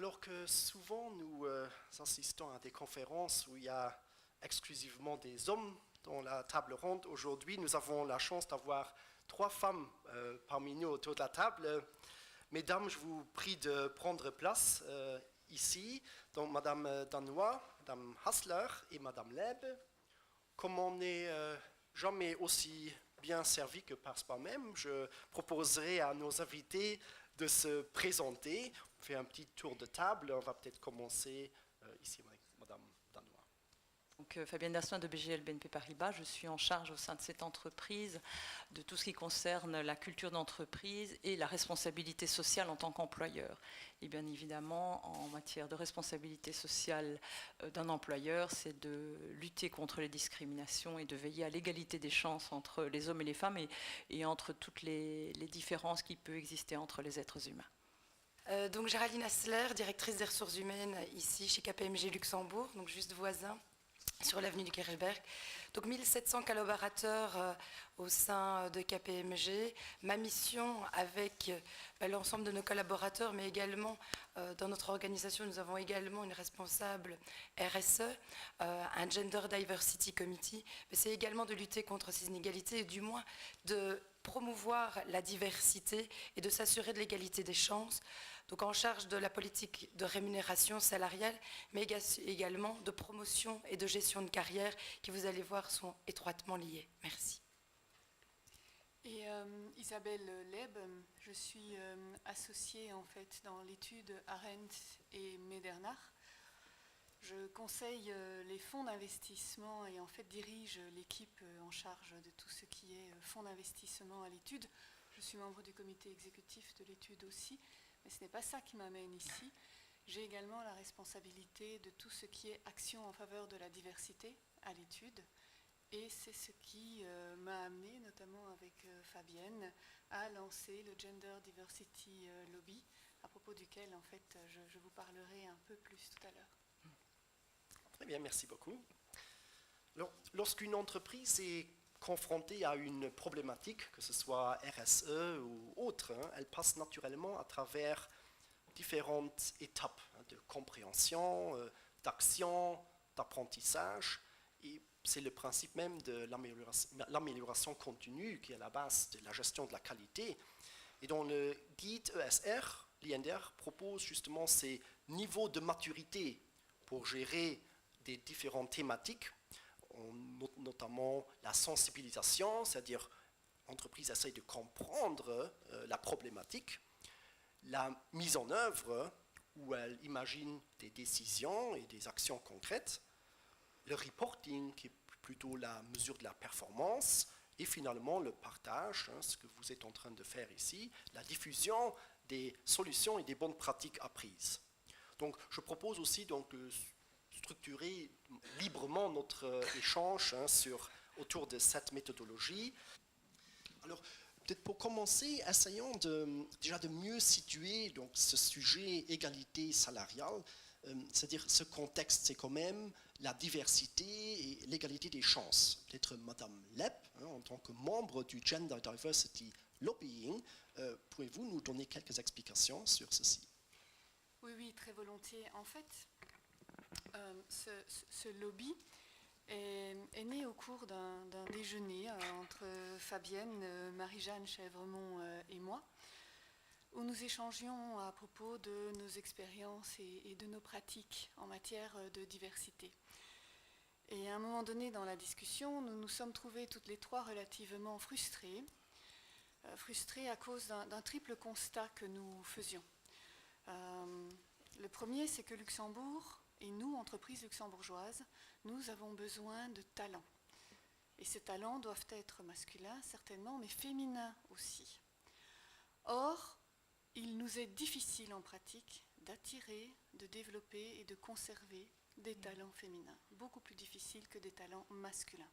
Alors que souvent nous assistons à des conférences où il y a exclusivement des hommes dans la table ronde, aujourd'hui nous avons la chance d'avoir trois femmes parmi nous autour de la table. Mesdames, je vous prie de prendre place ici. Donc Madame Danois, Madame Hassler et Madame Leb. Comme on n'est jamais aussi bien servi que par soi-même, je proposerai à nos invités de se présenter. On fait un petit tour de table. On va peut-être commencer ici avec Madame Danois. Donc, Fabienne Dassoin de BGL BNP Paribas, je suis en charge au sein de cette entreprise de tout ce qui concerne la culture d'entreprise et la responsabilité sociale en tant qu'employeur. Et bien évidemment, en matière de responsabilité sociale d'un employeur, c'est de lutter contre les discriminations et de veiller à l'égalité des chances entre les hommes et les femmes et entre toutes les différences qui peuvent exister entre les êtres humains. Donc Géraldine Hassler, directrice des ressources humaines ici chez KPMG Luxembourg, donc juste voisin sur l'avenue du Kerelberg. Donc 1700 collaborateurs au sein de KPMG. Ma mission avec l'ensemble de nos collaborateurs, mais également dans notre organisation, nous avons également une responsable RSE, un Gender Diversity Committee, mais c'est également de lutter contre ces inégalités et du moins de promouvoir la diversité et de s'assurer de l'égalité des chances, donc en charge de la politique de rémunération salariale, mais également de promotion et de gestion de carrière qui, vous allez voir, sont étroitement liées. Merci. Et Isabelle Leb, je suis associée en fait dans l'étude Arendt et Medernach. Je conseille les fonds d'investissement et en fait dirige l'équipe en charge de tout ce qui est fonds d'investissement à l'étude. Je suis membre du comité exécutif de l'étude aussi, mais ce n'est pas ça qui m'amène ici. J'ai également la responsabilité de tout ce qui est action en faveur de la diversité à l'étude. Et c'est ce qui m'a amené, notamment avec Fabienne, à lancer le Gender Diversity Lobby, à propos duquel en fait je vous parlerai un peu plus tout à l'heure. Très bien, merci beaucoup. Alors, lorsqu'une entreprise est confrontée à une problématique, que ce soit RSE ou autre, elle passe naturellement à travers différentes étapes de compréhension, d'action, d'apprentissage. Et c'est le principe même de l'amélioration continue qui est à la base de la gestion de la qualité. Et dans le guide ESR, l'INDR propose justement ces niveaux de maturité pour gérer des différentes thématiques, notamment la sensibilisation, c'est-à-dire l'entreprise essaie de comprendre la problématique, la mise en œuvre, où elle imagine des décisions et des actions concrètes, le reporting, qui est plutôt la mesure de la performance, et finalement le partage, ce que vous êtes en train de faire ici, la diffusion des solutions et des bonnes pratiques apprises. Donc je propose aussi de structurer librement notre échange autour de cette méthodologie. Alors, peut-être pour commencer, essayons déjà de mieux situer donc, ce sujet égalité salariale, c'est-à-dire ce contexte, c'est quand même la diversité et l'égalité des chances. Peut-être Madame Leb, en tant que membre du Gender Diversity Lobbying, pouvez-vous nous donner quelques explications sur ceci? Oui, très volontiers. En fait, ce lobby est né au cours d'un déjeuner entre Fabienne, Marie-Jeanne Chèvremont et moi, où nous échangions à propos de nos expériences et de nos pratiques en matière de diversité. Et à un moment donné dans la discussion, nous nous sommes trouvés toutes les trois relativement frustrés à cause d'un triple constat que nous faisions. Le premier, c'est que Luxembourg, et nous, entreprises luxembourgeoises, nous avons besoin de talents. Et ces talents doivent être masculins, certainement, mais féminins aussi. Or, il nous est difficile en pratique d'attirer, de développer et de conserver des talents féminins, beaucoup plus difficile que des talents masculins.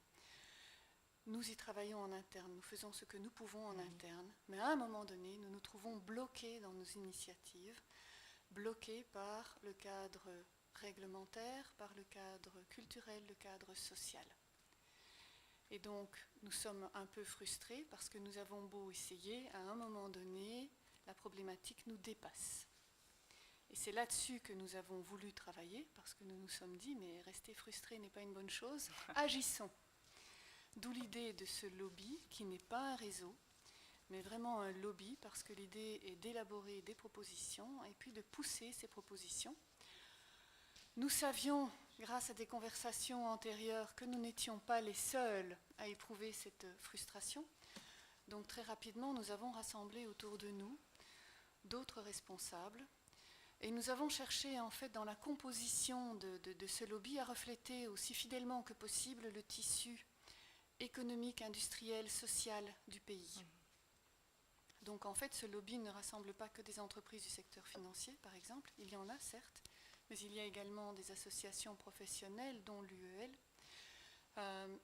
Nous y travaillons en interne, nous faisons ce que nous pouvons en interne, mais à un moment donné, nous nous trouvons bloqués dans nos initiatives, bloqués par le cadre réglementaire, par le cadre culturel, le cadre social. Et donc, nous sommes un peu frustrés parce que nous avons beau essayer, à un moment donné, la problématique nous dépasse. Et c'est là-dessus que nous avons voulu travailler, parce que nous nous sommes dit, mais rester frustré n'est pas une bonne chose, agissons. D'où l'idée de ce lobby, qui n'est pas un réseau, mais vraiment un lobby, parce que l'idée est d'élaborer des propositions et puis de pousser ces propositions. Nous savions, grâce à des conversations antérieures, que nous n'étions pas les seuls à éprouver cette frustration. Donc très rapidement, nous avons rassemblé autour de nous d'autres responsables. Et nous avons cherché, en fait, dans la composition de ce lobby, à refléter aussi fidèlement que possible le tissu économique, industriel, social du pays. Donc, en fait, ce lobby ne rassemble pas que des entreprises du secteur financier, par exemple. Il y en a, certes, mais il y a également des associations professionnelles, dont l'UEL,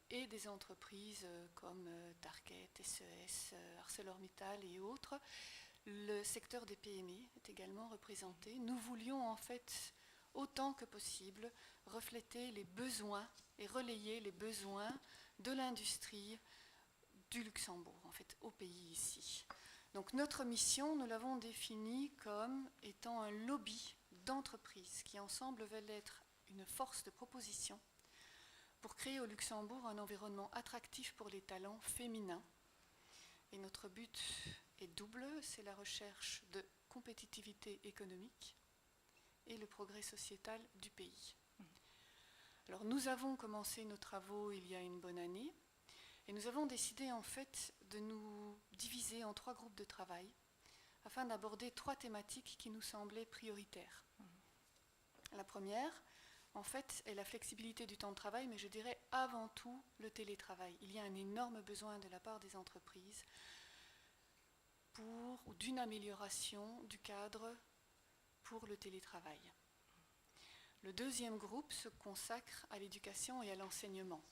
et des entreprises comme Target, SES, ArcelorMittal et autres. Le secteur des PME est également représenté. Nous voulions en fait, autant que possible, refléter les besoins et relayer les besoins de l'industrie du Luxembourg, en fait, au pays ici. Donc notre mission, nous l'avons définie comme étant un lobby d'entreprises qui ensemble veulent être une force de proposition pour créer au Luxembourg un environnement attractif pour les talents féminins. Et notre but est double, c'est la recherche de compétitivité économique et le progrès sociétal du pays. Alors nous avons commencé nos travaux il y a une bonne année et nous avons décidé en fait de nous diviser en 3 groupes de travail afin d'aborder 3 thématiques qui nous semblaient prioritaires. La première, en fait, est la flexibilité du temps de travail, mais je dirais avant tout le télétravail. Il y a un énorme besoin de la part des entreprises d'une amélioration du cadre pour le télétravail. Le deuxième groupe se consacre à l'éducation et à l'enseignement.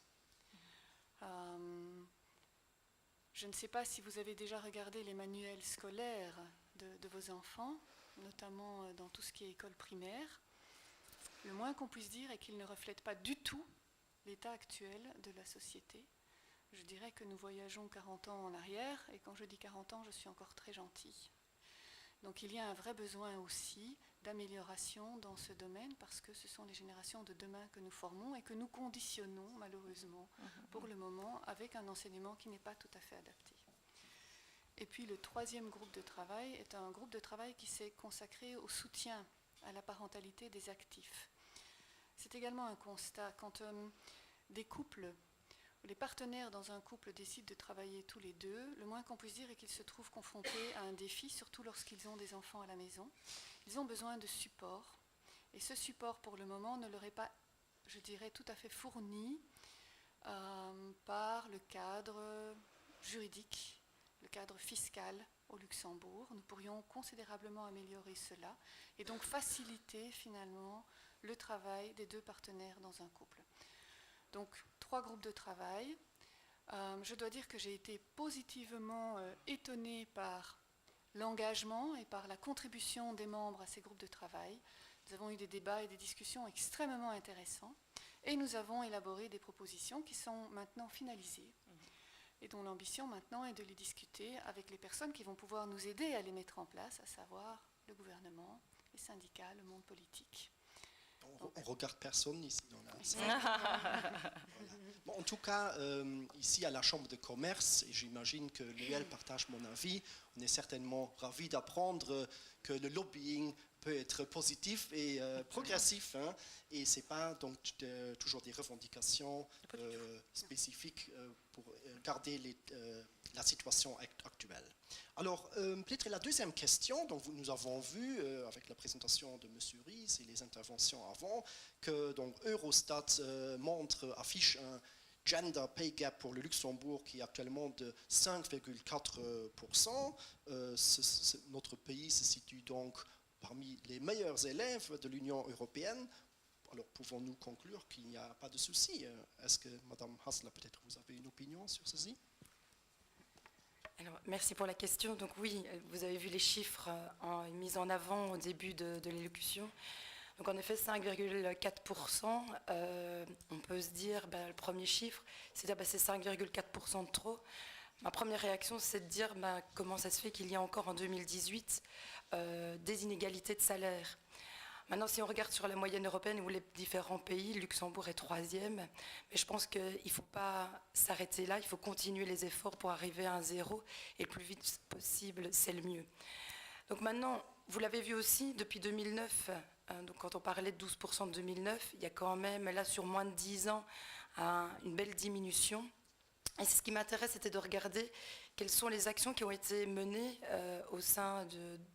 Je ne sais pas si vous avez déjà regardé les manuels scolaires de vos enfants, notamment dans tout ce qui est école primaire. Le moins qu'on puisse dire est qu'ils ne reflètent pas du tout l'état actuel de la société. Je dirais que nous voyageons 40 ans en arrière, et quand je dis 40 ans, je suis encore très gentille. Donc il y a un vrai besoin aussi d'amélioration dans ce domaine, parce que ce sont les générations de demain que nous formons et que nous conditionnons, malheureusement, pour le moment, avec un enseignement qui n'est pas tout à fait adapté. Et puis le troisième groupe de travail est un groupe de travail qui s'est consacré au soutien à la parentalité des actifs. C'est également un constat. Quand des couples, les partenaires dans un couple décident de travailler tous les deux, le moins qu'on puisse dire est qu'ils se trouvent confrontés à un défi, surtout lorsqu'ils ont des enfants à la maison. Ils ont besoin de support. Et ce support, pour le moment, ne leur est pas, je dirais, tout à fait fourni par le cadre juridique, le cadre fiscal au Luxembourg. Nous pourrions considérablement améliorer cela et donc faciliter finalement le travail des 2 partenaires dans un couple. Donc 3 groupes de travail. Je dois dire que j'ai été positivement étonnée par l'engagement et par la contribution des membres à ces groupes de travail. Nous avons eu des débats et des discussions extrêmement intéressants et nous avons élaboré des propositions qui sont maintenant finalisées et dont l'ambition maintenant est de les discuter avec les personnes qui vont pouvoir nous aider à les mettre en place, à savoir le gouvernement, les syndicats, le monde politique. On ne regarde personne ici dans la salle. Voilà. Bon, en tout cas, ici à la Chambre de commerce, et j'imagine que l'UEL partage mon avis, on est certainement ravis d'apprendre que le lobbying peut être positif et progressif, hein, et ce n'est pas donc toujours des revendications spécifiques pour garder la situation actuelle. Alors, peut-être la deuxième question, donc nous avons vu avec la présentation de M. Ries et les interventions avant, que donc, Eurostat affiche un gender pay gap pour le Luxembourg qui est actuellement de 5,4%. Notre pays se situe donc parmi les meilleurs élèves de l'Union européenne. Alors, pouvons-nous conclure qu'il n'y a pas de souci? Est-ce que, Mme Hassler, peut-être vous avez une opinion sur ceci? Alors, merci pour la question. Donc oui, vous avez vu les chiffres mis en avant au début de l'élocution. Donc en effet, 5,4%, on peut se dire, le premier chiffre, c'est 5,4% de trop. Ma première réaction, c'est de dire comment ça se fait qu'il y a encore en 2018 des inégalités de salaire. Maintenant, si on regarde sur la moyenne européenne ou les différents pays, Luxembourg est 3e. Mais je pense qu'il ne faut pas s'arrêter là, il faut continuer les efforts pour arriver à un 0. Et le plus vite possible, c'est le mieux. Donc maintenant, vous l'avez vu aussi, depuis 2009, donc quand on parlait de 12% de 2009, il y a quand même, là, sur moins de 10 ans, une belle diminution. Et ce qui m'intéresse, c'était de regarder quelles sont les actions qui ont été menées au sein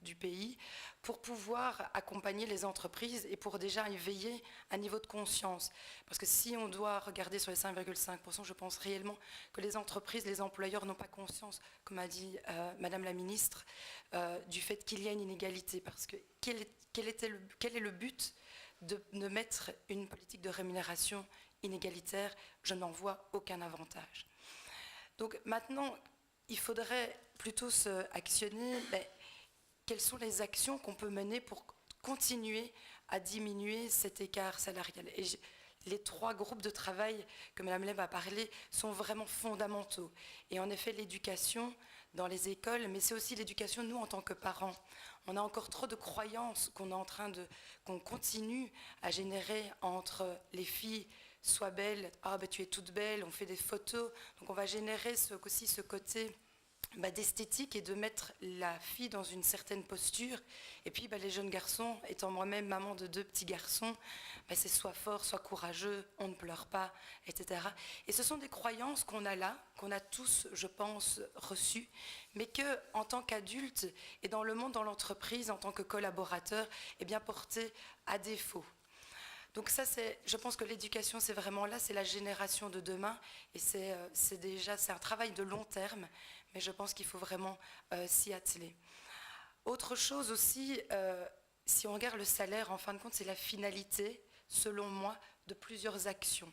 du pays pour pouvoir accompagner les entreprises et pour déjà éveiller un niveau de conscience. Parce que si on doit regarder sur les 5,5%, je pense réellement que les entreprises, les employeurs n'ont pas conscience, comme a dit Madame la Ministre, du fait qu'il y a une inégalité. Parce que quel est le but de mettre une politique de rémunération inégalitaire? Je n'en vois aucun avantage. Donc maintenant, il faudrait plutôt actionner quelles sont les actions qu'on peut mener pour continuer à diminuer cet écart salarial. Et les 3 groupes de travail que Mme Leb a parlé sont vraiment fondamentaux. Et en effet, l'éducation dans les écoles, mais c'est aussi l'éducation, nous, en tant que parents. On a encore trop de croyances qu'on continue à générer entre les filles. Sois belle, tu es toute belle, on fait des photos. Donc on va générer aussi ce côté d'esthétique et de mettre la fille dans une certaine posture. Et puis les jeunes garçons, étant moi-même maman de 2 petits garçons, c'est soit fort, soit courageux, on ne pleure pas, etc. Et ce sont des croyances qu'on a là, qu'on a tous, je pense, reçues, mais qu'en tant qu'adulte et dans le monde, dans l'entreprise, en tant que collaborateur, portées à défaut. Donc ça, je pense que l'éducation, c'est vraiment là, c'est la génération de demain, et c'est un travail de long terme, mais je pense qu'il faut vraiment s'y atteler. Autre chose aussi, si on regarde le salaire, en fin de compte, c'est la finalité, selon moi, de plusieurs actions.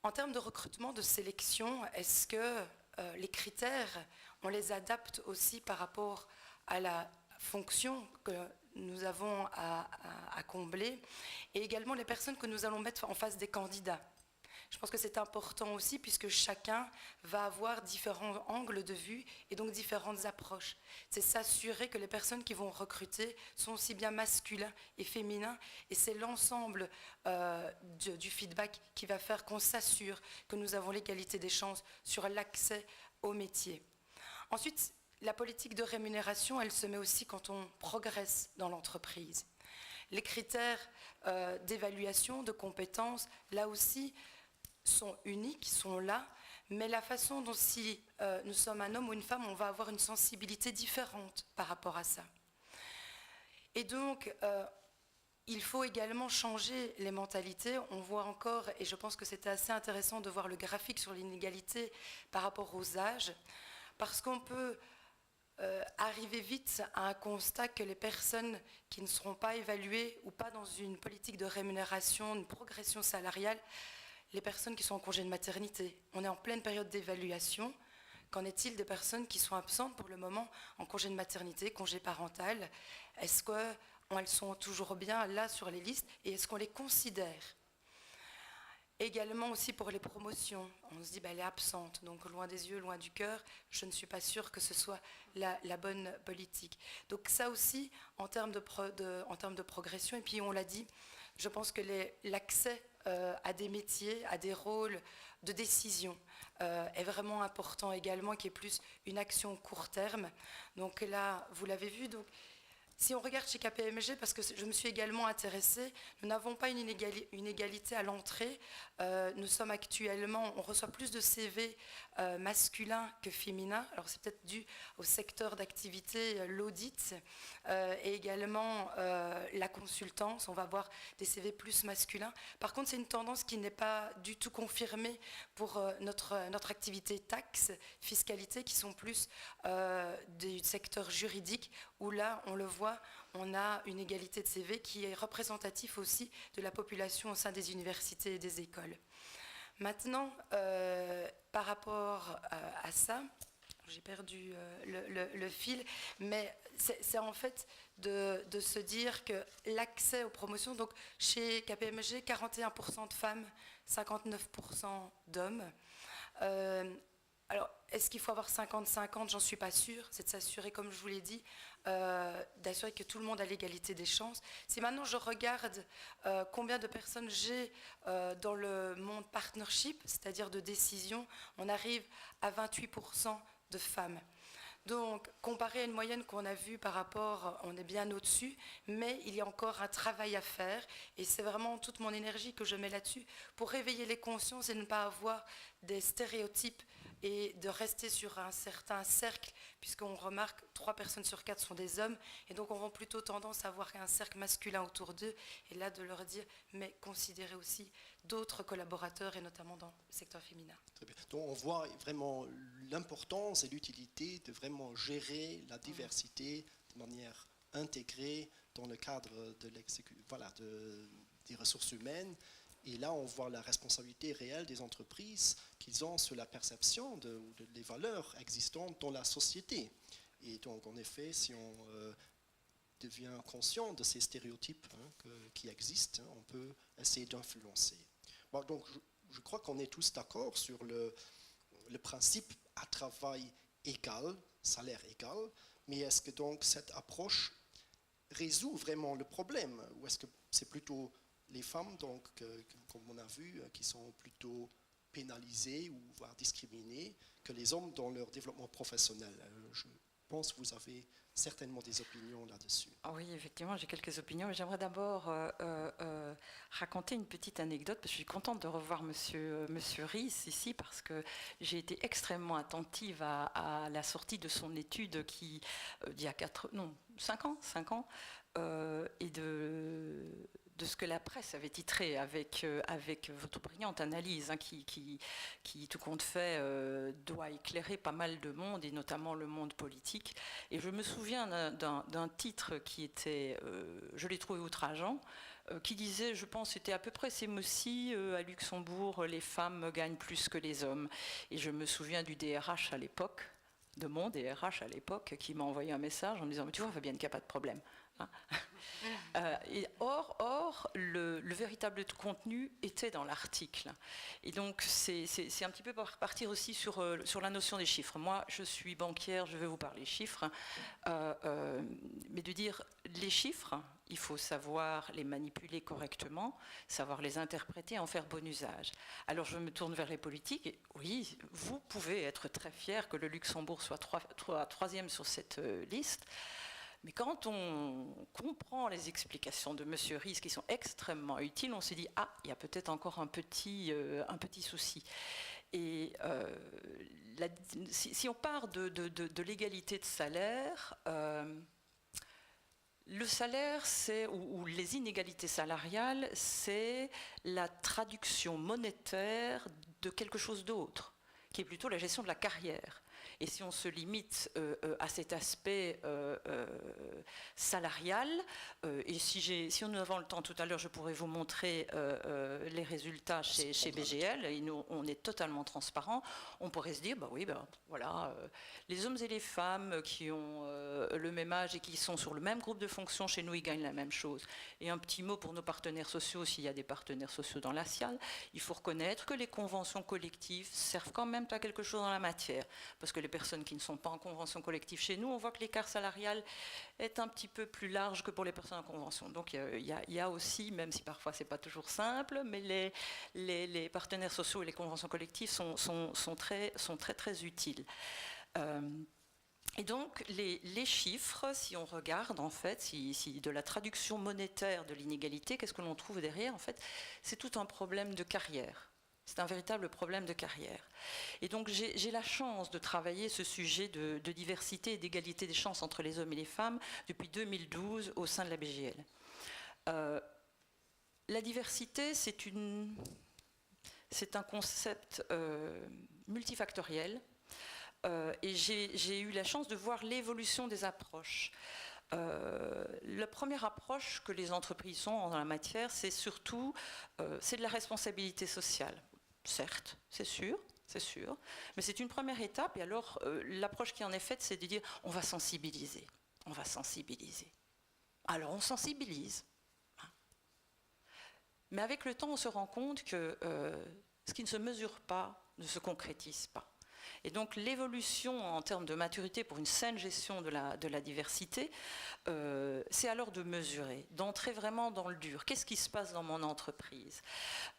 En termes de recrutement, de sélection, est-ce que les critères, on les adapte aussi par rapport à la fonction que nous avons à combler, et également les personnes que nous allons mettre en face des candidats. Je pense que c'est important aussi, puisque chacun va avoir différents angles de vue et donc différentes approches. C'est s'assurer que les personnes qui vont recruter sont aussi bien masculins et féminins, et c'est l'ensemble du feedback qui va faire qu'on s'assure que nous avons l'égalité des chances sur l'accès au métier. Ensuite, la politique de rémunération, elle se met aussi quand on progresse dans l'entreprise. Les critères d'évaluation, de compétences, là aussi, sont uniques, sont là, mais la façon dont si nous sommes un homme ou une femme, on va avoir une sensibilité différente par rapport à ça. Et donc, il faut également changer les mentalités. On voit encore, et je pense que c'était assez intéressant de voir le graphique sur l'inégalité par rapport aux âges, parce qu'on peut arriver vite à un constat que les personnes qui ne seront pas évaluées ou pas dans une politique de rémunération, une progression salariale, les personnes qui sont en congé de maternité. On est en pleine période d'évaluation. Qu'en est-il des personnes qui sont absentes pour le moment en congé de maternité, congé parental? Est-ce qu'elles sont toujours bien là sur les listes et est-ce qu'on les considère? Également aussi pour les promotions, on se dit elle est absente, donc loin des yeux, loin du cœur, je ne suis pas sûre que ce soit la bonne politique. Donc ça aussi, en termes de progression, et puis on l'a dit, je pense que l'accès à des métiers, à des rôles de décision est vraiment important également, qui est plus une action court terme. Donc là, vous l'avez vu, donc si on regarde chez KPMG, parce que je me suis également intéressée, nous n'avons pas une égalité à l'entrée. Nous sommes actuellement, on reçoit plus de CV masculins que féminins. Alors c'est peut-être dû au secteur d'activité, l'audit, et également la consultance. On va avoir des CV plus masculins. Par contre, c'est une tendance qui n'est pas du tout confirmée pour notre activité taxe, fiscalité, qui sont plus du secteur juridique, où là, on le voit, on a une égalité de CV qui est représentative aussi de la population au sein des universités et des écoles. Maintenant, par rapport à ça, j'ai perdu le fil, mais c'est en fait de se dire que l'accès aux promotions, donc chez KPMG, 41% de femmes, 59% d'hommes. Alors, est-ce qu'il faut avoir 50-50? J'en suis pas sûre. C'est de s'assurer, comme je vous l'ai dit, d'assurer que tout le monde a l'égalité des chances. Si maintenant je regarde combien de personnes j'ai dans le monde partnership, c'est-à-dire de décision, on arrive à 28% de femmes. Donc, comparé à une moyenne qu'on a vue par rapport, on est bien au-dessus, mais il y a encore un travail à faire, et c'est vraiment toute mon énergie que je mets là-dessus pour réveiller les consciences et ne pas avoir des stéréotypes et de rester sur un certain cercle, puisqu'on remarque 3 personnes sur 4 sont des hommes, et donc on aura plutôt tendance à avoir un cercle masculin autour d'eux, et là de leur dire, mais considérez aussi d'autres collaborateurs, et notamment dans le secteur féminin. Très bien. Donc on voit vraiment l'importance et l'utilité de vraiment gérer la diversité de manière intégrée dans le cadre de des ressources humaines. Et là, on voit la responsabilité réelle des entreprises qu'ils ont sur la perception des valeurs existantes dans la société. Et donc, en effet, si on devient conscient de ces stéréotypes qui existent, on peut essayer d'influencer. Bon, donc, je crois qu'on est tous d'accord sur le principe à travail égal, salaire égal, mais est-ce que donc cette approche résout vraiment le problème, ou est-ce que c'est plutôt les femmes, donc, comme on a vu, qui sont plutôt pénalisées ou voire discriminées que les hommes dans leur développement professionnel? Je pense que vous avez certainement des opinions là-dessus. Ah oui, effectivement, j'ai quelques opinions. J'aimerais d'abord raconter une petite anecdote, parce que je suis contente de revoir Monsieur Ries ici, parce que j'ai été extrêmement attentive à la sortie de son étude qui, d'il y a 5 ans, et de ce que la presse avait titré avec votre brillante analyse, qui tout compte fait, doit éclairer pas mal de monde, et notamment le monde politique. Et je me souviens d'un titre qui était, je l'ai trouvé outrageant, qui disait, je pense, c'était à peu près ces mots-ci, à Luxembourg, les femmes gagnent plus que les hommes. Et je me souviens du DRH à l'époque, de mon DRH à l'époque, qui m'a envoyé un message en me disant, mais tu vois, Fabienne, qu'il n'y a pas de problème. Or, le véritable contenu était dans l'article. Et donc, c'est un petit peu pour partir aussi sur la notion des chiffres. Moi, je suis banquière, je vais vous parler chiffres. Mais de dire les chiffres, il faut savoir les manipuler correctement, savoir les interpréter, en faire bon usage. Alors, je me tourne vers les politiques. Et oui, vous pouvez être très fiers que le Luxembourg soit troisième sur cette liste. Mais quand on comprend les explications de M. Ries, qui sont extrêmement utiles, on se dit, ah, il y a peut-être encore un petit souci. Et si on part de l'égalité de salaire, le salaire, ou les inégalités salariales, c'est la traduction monétaire de quelque chose d'autre, qui est plutôt la gestion de la carrière. Et si on se limite à cet aspect salarial, et si nous avons le temps tout à l'heure, je pourrais vous montrer les résultats chez BGL, et nous, on est totalement transparent, on pourrait se dire, bah oui, voilà, les hommes et les femmes qui ont le même âge et qui sont sur le même groupe de fonctions, chez nous, ils gagnent la même chose. Et un petit mot pour nos partenaires sociaux, s'il y a des partenaires sociaux dans la SIAL, il faut reconnaître que les conventions collectives servent quand même à quelque chose dans la matière, parce que les personnes qui ne sont pas en convention collective chez nous, on voit que l'écart salarial est un petit peu plus large que pour les personnes en convention. Donc il y a aussi, même si parfois c'est pas toujours simple, mais les partenaires sociaux et les conventions collectives sont très utiles. Et donc les chiffres, si on regarde en fait, si de la traduction monétaire de l'inégalité, qu'est-ce que l'on trouve derrière? En fait, c'est tout un problème de carrière. C'est un véritable problème de carrière. Et donc j'ai la chance de travailler ce sujet de diversité et d'égalité des chances entre les hommes et les femmes depuis 2012 au sein de la BGL. La diversité, c'est un concept multifactoriel, et j'ai eu la chance de voir l'évolution des approches. La première approche que les entreprises ont dans la matière, c'est surtout c'est de la responsabilité sociale. Certes, c'est sûr, mais c'est une première étape. Et alors, l'approche qui en est faite, c'est de dire on va sensibiliser. Alors, on sensibilise. Mais avec le temps, on se rend compte que ce qui ne se mesure pas ne se concrétise pas. Et donc l'évolution en termes de maturité pour une saine gestion de la diversité, c'est alors de mesurer, d'entrer vraiment dans le dur. Qu'est-ce qui se passe dans mon entreprise,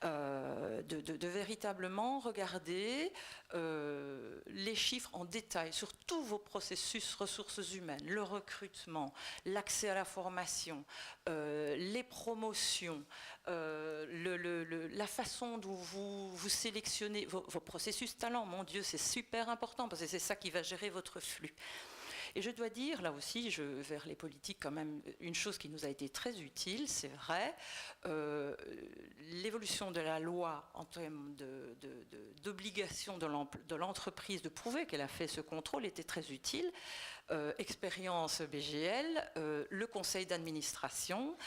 de véritablement regarder les chiffres en détail sur tous vos processus ressources humaines, le recrutement, l'accès à la formation, les promotions, la façon dont vous sélectionnez vos processus talents. Mon Dieu, c'est super important parce que c'est ça qui va gérer votre flux. Et je dois dire, là aussi, vers les politiques, quand même, une chose qui nous a été très utile, c'est vrai, l'évolution de la loi en termes d'obligation de l'entreprise de prouver qu'elle a fait ce contrôle était très utile. Expérience BGL, le conseil d'administration,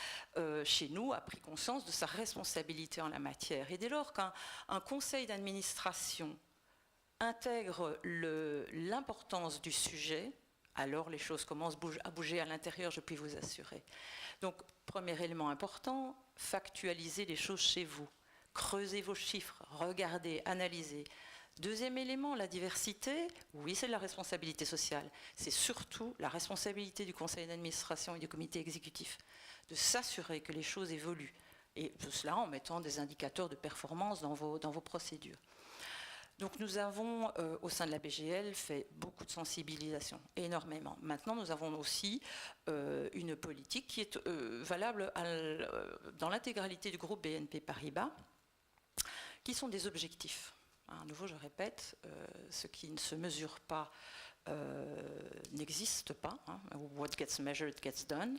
chez nous, a pris conscience de sa responsabilité en la matière. Et dès lors qu'un conseil d'administration intègre l'importance du sujet, alors les choses commencent à bouger à l'intérieur, je puis vous assurer. Donc, premier élément important, factualisez les choses chez vous. Creusez vos chiffres, regardez, analysez. Deuxième élément, la diversité, oui, c'est de la responsabilité sociale. C'est surtout la responsabilité du conseil d'administration et du comité exécutif de s'assurer que les choses évoluent. Et tout cela en mettant des indicateurs de performance dans vos procédures. Donc nous avons, au sein de la BGL, fait beaucoup de sensibilisation, énormément. Maintenant, nous avons aussi une politique qui est valable dans l'intégralité du groupe BNP Paribas, qui sont des objectifs. À nouveau, je répète, ce qui ne se mesure pas n'existe pas, hein, what gets measured gets done,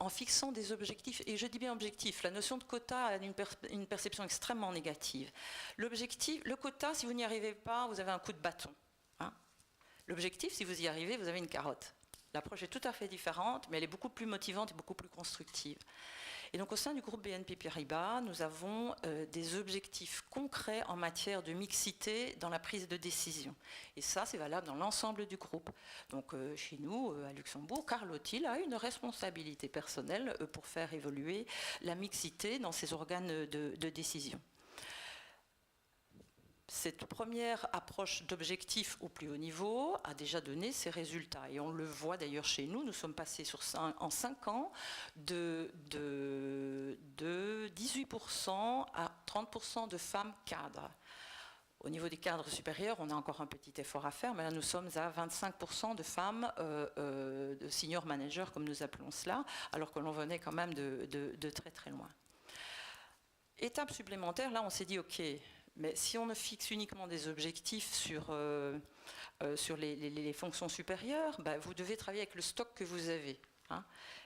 en fixant des objectifs, et je dis bien objectifs, la notion de quota a une perception extrêmement négative. L'objectif, le quota, si vous n'y arrivez pas, vous avez un coup de bâton. Hein. L'objectif, si vous y arrivez, vous avez une carotte. L'approche est tout à fait différente, mais elle est beaucoup plus motivante et beaucoup plus constructive. Et donc au sein du groupe BNP Paribas, nous avons des objectifs concrets en matière de mixité dans la prise de décision. Et ça, c'est valable dans l'ensemble du groupe. Donc chez nous, à Luxembourg, Carl Othil a une responsabilité personnelle pour faire évoluer la mixité dans ses organes de décision. Cette première approche d'objectif au plus haut niveau a déjà donné ses résultats. Et on le voit d'ailleurs chez nous, nous sommes passés en 5 ans de 18% à 30% de femmes cadres. Au niveau des cadres supérieurs, on a encore un petit effort à faire, mais là nous sommes à 25% de femmes de senior managers, comme nous appelons cela, alors que l'on venait quand même de très très loin. Étape supplémentaire, là on s'est dit ok, mais si on ne fixe uniquement des objectifs sur les fonctions supérieures, bah, vous devez travailler avec le stock que vous avez. Hein.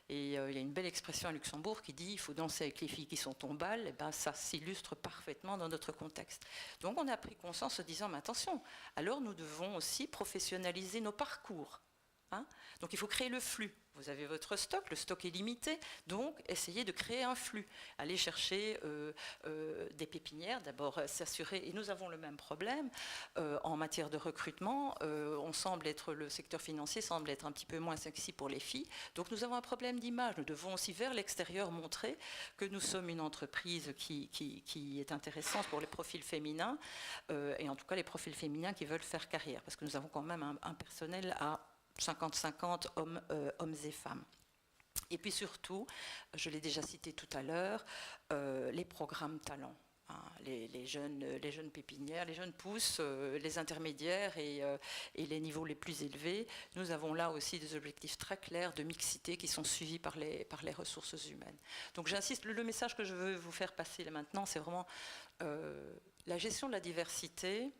Et il y a une belle expression à Luxembourg qui dit « il faut danser avec les filles qui sont tombales », et ben, ça s'illustre parfaitement dans notre contexte. Donc on a pris conscience en disant « mais attention, alors nous devons aussi professionnaliser nos parcours ». Hein. Donc il faut créer le flux. Vous avez votre stock, le stock est limité, donc essayez de créer un flux. Allez chercher des pépinières, d'abord s'assurer, et nous avons le même problème en matière de recrutement, le secteur financier semble être un petit peu moins sexy pour les filles, donc nous avons un problème d'image. Nous devons aussi vers l'extérieur montrer que nous sommes une entreprise qui est intéressante pour les profils féminins, et en tout cas les profils féminins qui veulent faire carrière, parce que nous avons quand même un personnel à 50-50 hommes et femmes. Et puis surtout, je l'ai déjà cité tout à l'heure, les programmes talents. Hein, les jeunes pépinières, les jeunes pousses, les intermédiaires et les niveaux les plus élevés. Nous avons là aussi des objectifs très clairs de mixité qui sont suivis par les ressources humaines. Donc j'insiste, le message que je veux vous faire passer là maintenant, c'est vraiment la gestion de la diversité.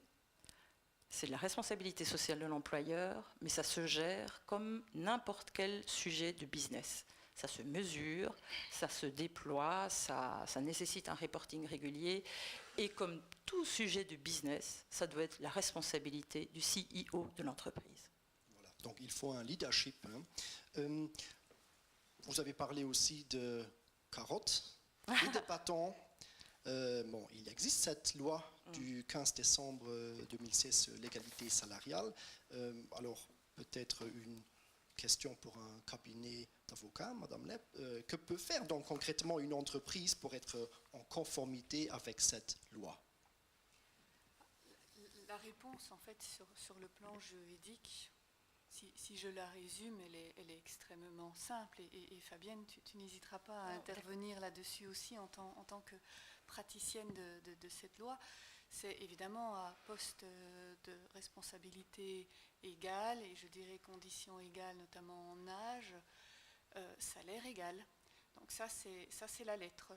C'est de la responsabilité sociale de l'employeur, mais ça se gère comme n'importe quel sujet de business. Ça se mesure, ça se déploie, ça nécessite un reporting régulier. Et comme tout sujet de business, ça doit être la responsabilité du CEO de l'entreprise. Voilà, donc il faut un leadership. Hein. Vous avez parlé aussi de carottes et de bâtons. Bon, il existe cette loi du 15 décembre 2016 sur l'égalité salariale. Alors, peut-être une question pour un cabinet d'avocats, Madame Lepp. Que peut faire donc concrètement une entreprise pour être en conformité avec cette loi ? la réponse, en fait, sur le plan juridique, si je la résume, elle est extrêmement simple. Et Fabienne, tu n'hésiteras pas à intervenir là-dessus aussi en tant que praticienne de cette loi. C'est évidemment à poste de responsabilité égale, et je dirais conditions égales, notamment en âge, salaire égal. Donc ça, c'est la lettre.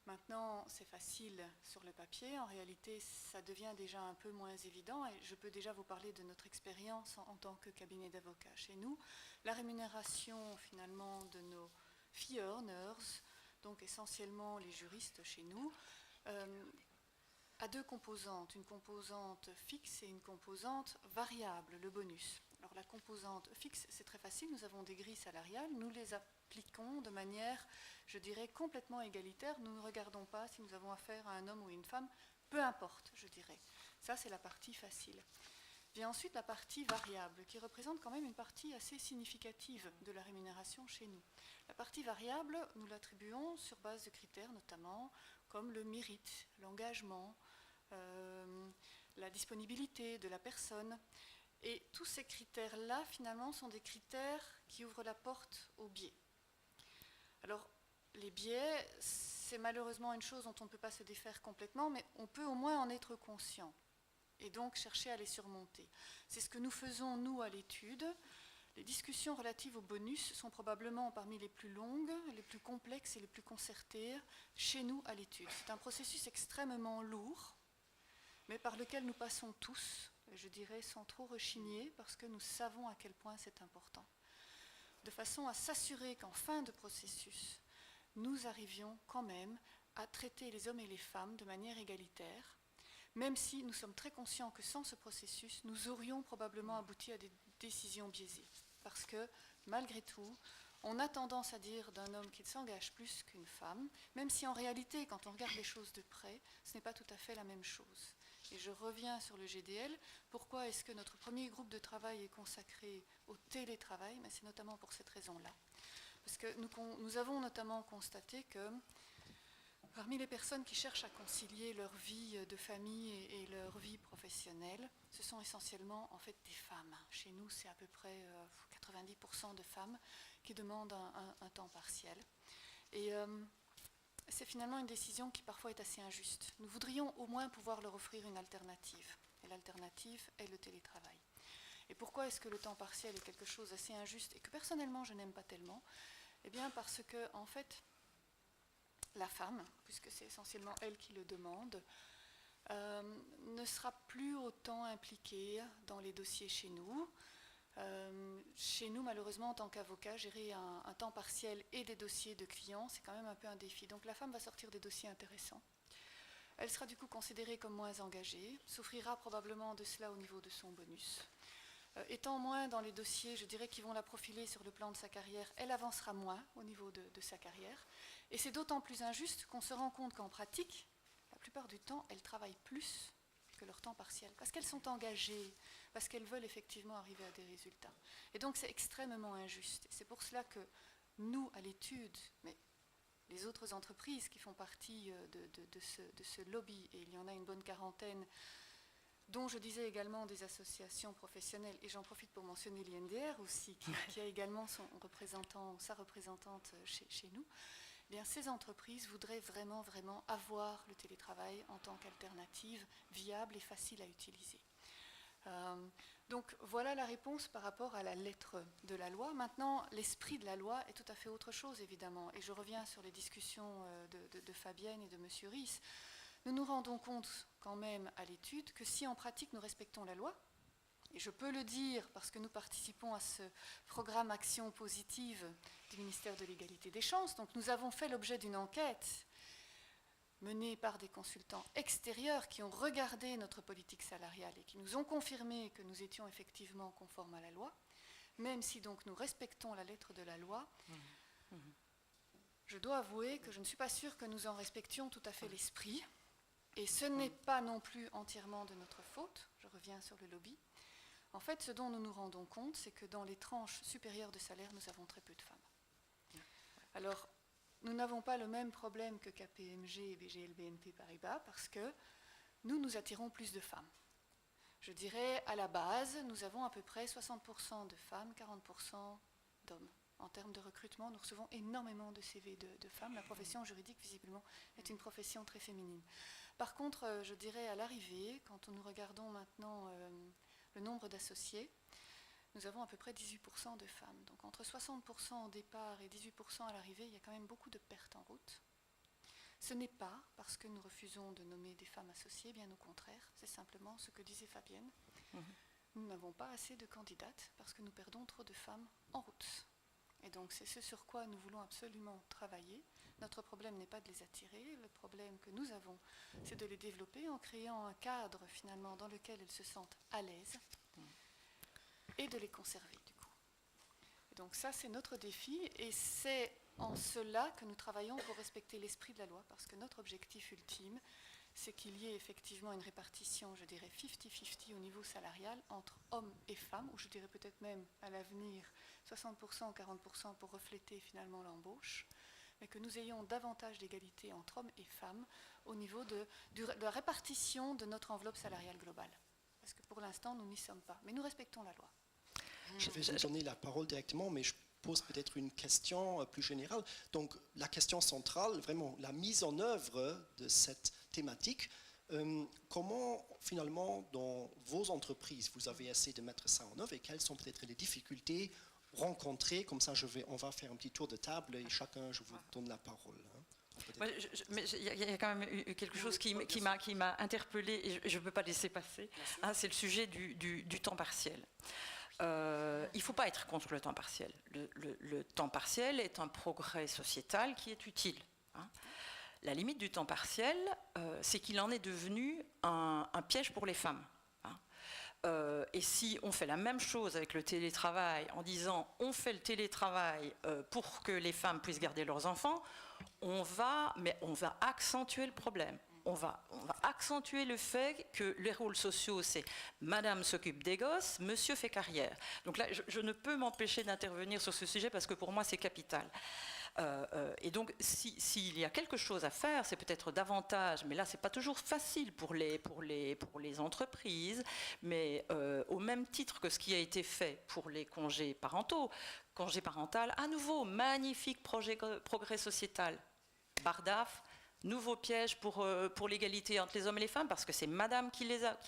Maintenant, c'est facile sur le papier. En réalité, ça devient déjà un peu moins évident. Et je peux déjà vous parler de notre expérience en tant que cabinet d'avocats chez nous. La rémunération, finalement, de nos fee earners, donc essentiellement les juristes chez nous, a deux composantes. Une composante fixe et une composante variable, le bonus. Alors la composante fixe, c'est très facile. Nous avons des grilles salariales. Nous les appliquons de manière, je dirais, complètement égalitaire. Nous ne regardons pas si nous avons affaire à un homme ou une femme, peu importe, je dirais. Ça, c'est la partie facile. Vient ensuite la partie variable, qui représente quand même une partie assez significative de la rémunération chez nous. La partie variable, nous l'attribuons sur base de critères, notamment comme le mérite, l'engagement, la disponibilité de la personne. Et tous ces critères-là, finalement, sont des critères qui ouvrent la porte aux biais. Alors, les biais, c'est malheureusement une chose dont on ne peut pas se défaire complètement, mais on peut au moins en être conscient et donc chercher à les surmonter. C'est ce que nous faisons, nous, à l'étude. Les discussions relatives au bonus sont probablement parmi les plus longues, les plus complexes et les plus concertées chez nous à l'étude. C'est un processus extrêmement lourd, mais par lequel nous passons tous, je dirais sans trop rechigner, parce que nous savons à quel point c'est important. De façon à s'assurer qu'en fin de processus, nous arrivions quand même à traiter les hommes et les femmes de manière égalitaire, même si nous sommes très conscients que sans ce processus, nous aurions probablement abouti à des décisions biaisées. Parce que, malgré tout, on a tendance à dire d'un homme qu'il s'engage plus qu'une femme, même si en réalité, quand on regarde les choses de près, ce n'est pas tout à fait la même chose. Et je reviens sur le GDL. Pourquoi est-ce que notre premier groupe de travail est consacré au télétravail? Mais c'est notamment pour cette raison-là. Parce que nous avons notamment constaté que parmi les personnes qui cherchent à concilier leur vie de famille et leur vie professionnelle, ce sont essentiellement en fait des femmes. Chez nous, c'est à peu près 90% de femmes qui demandent un temps partiel. Et c'est finalement une décision qui parfois est assez injuste. Nous voudrions au moins pouvoir leur offrir une alternative. Et l'alternative est le télétravail. Et pourquoi est-ce que le temps partiel est quelque chose d'assez injuste et que personnellement je n'aime pas tellement? Eh bien parce que, en fait, la femme, puisque c'est essentiellement elle qui le demande, ne sera plus autant impliquée dans les dossiers chez nous. Chez nous, malheureusement, en tant qu'avocat, gérer un temps partiel et des dossiers de clients, c'est quand même un peu un défi. Donc la femme va sortir des dossiers intéressants. Elle sera du coup considérée comme moins engagée, souffrira probablement de cela au niveau de son bonus. Étant moins dans les dossiers, je dirais, qui vont la profiler sur le plan de sa carrière, elle avancera moins au niveau de sa carrière. Et c'est d'autant plus injuste qu'on se rend compte qu'en pratique, la plupart du temps, elles travaillent plus que leur temps partiel, parce qu'elles sont engagées, parce qu'elles veulent effectivement arriver à des résultats. Et donc c'est extrêmement injuste. C'est pour cela que nous, à l'étude, mais les autres entreprises qui font partie de ce lobby, et il y en a une bonne quarantaine, dont je disais également des associations professionnelles, et j'en profite pour mentionner l'INDR aussi, qui a également son représentant, sa représentante chez nous, eh bien, ces entreprises voudraient vraiment avoir le télétravail en tant qu'alternative viable et facile à utiliser. Donc voilà la réponse par rapport à la lettre de la loi. Maintenant, l'esprit de la loi est tout à fait autre chose, évidemment, et je reviens sur les discussions de Fabienne et de M. Ries. Nous nous rendons compte quand même à l'étude que si en pratique nous respectons la loi, et je peux le dire parce que nous participons à ce programme Action positive du ministère de l'égalité des chances, donc nous avons fait l'objet d'une enquête menée par des consultants extérieurs qui ont regardé notre politique salariale et qui nous ont confirmé que nous étions effectivement conformes à la loi, même si donc nous respectons la lettre de la loi. Je dois avouer que je ne suis pas sûre que nous en respections tout à fait l'esprit. Et ce n'est pas non plus entièrement de notre faute, je reviens sur le lobby. En fait, ce dont nous nous rendons compte, c'est que dans les tranches supérieures de salaire, nous avons très peu de femmes. Alors, nous n'avons pas le même problème que KPMG et BGL BNP Paribas, parce que nous attirons plus de femmes. Je dirais, à la base, nous avons à peu près 60% de femmes, 40% d'hommes. En termes de recrutement, nous recevons énormément de CV de femmes. La profession juridique, visiblement, est une profession très féminine. Par contre, je dirais à l'arrivée, quand nous regardons maintenant le nombre d'associés, nous avons à peu près 18% de femmes. Donc entre 60% au départ et 18% à l'arrivée, il y a quand même beaucoup de pertes en route. Ce n'est pas parce que nous refusons de nommer des femmes associées, bien au contraire, c'est simplement ce que disait Fabienne. Nous n'avons pas assez de candidates parce que nous perdons trop de femmes en route. Et donc c'est ce sur quoi nous voulons absolument travailler. Notre problème n'est pas de les attirer, le problème que nous avons, c'est de les développer en créant un cadre finalement dans lequel elles se sentent à l'aise et de les conserver du coup. Et donc ça c'est notre défi et c'est en cela que nous travaillons pour respecter l'esprit de la loi parce que notre objectif ultime c'est qu'il y ait effectivement une répartition, je dirais 50-50 au niveau salarial entre hommes et femmes, ou je dirais peut-être même à l'avenir 60% ou 40% pour refléter finalement l'embauche, mais que nous ayons davantage d'égalité entre hommes et femmes au niveau de la répartition de notre enveloppe salariale globale. Parce que pour l'instant, nous n'y sommes pas, mais nous respectons la loi. Je vais vous donner la parole directement, mais je pose peut-être une question plus générale. Donc, la question centrale, vraiment, la mise en œuvre de cette thématique, comment, finalement, dans vos entreprises, vous avez essayé de mettre ça en œuvre et quelles sont peut-être les difficultés rencontrées? Comme ça, on va faire un petit tour de table et chacun, je vous donne la parole. Mais il y a quand même eu quelque chose qui m'a interpellée et je ne peux pas laisser passer. Hein, c'est le sujet du temps partiel. Il ne faut pas être contre le temps partiel. Le temps partiel est un progrès sociétal qui est utile. Hein. La limite du temps partiel, c'est qu'il en est devenu un piège pour les femmes. Hein. Et si on fait la même chose avec le télétravail en disant on fait le télétravail pour que les femmes puissent garder leurs enfants, on va accentuer le problème. On va accentuer le fait que les rôles sociaux, c'est madame s'occupe des gosses, monsieur fait carrière. Donc là, je ne peux m'empêcher d'intervenir sur ce sujet parce que pour moi, c'est capital. Et donc, s'il y a quelque chose à faire, c'est peut-être davantage, mais là, c'est pas toujours facile pour les entreprises, mais au même titre que ce qui a été fait pour les congés parentaux, congé parental, à nouveau, magnifique progrès sociétal, Bardaf, nouveau piège pour l'égalité entre les hommes et les femmes, parce que c'est madame qui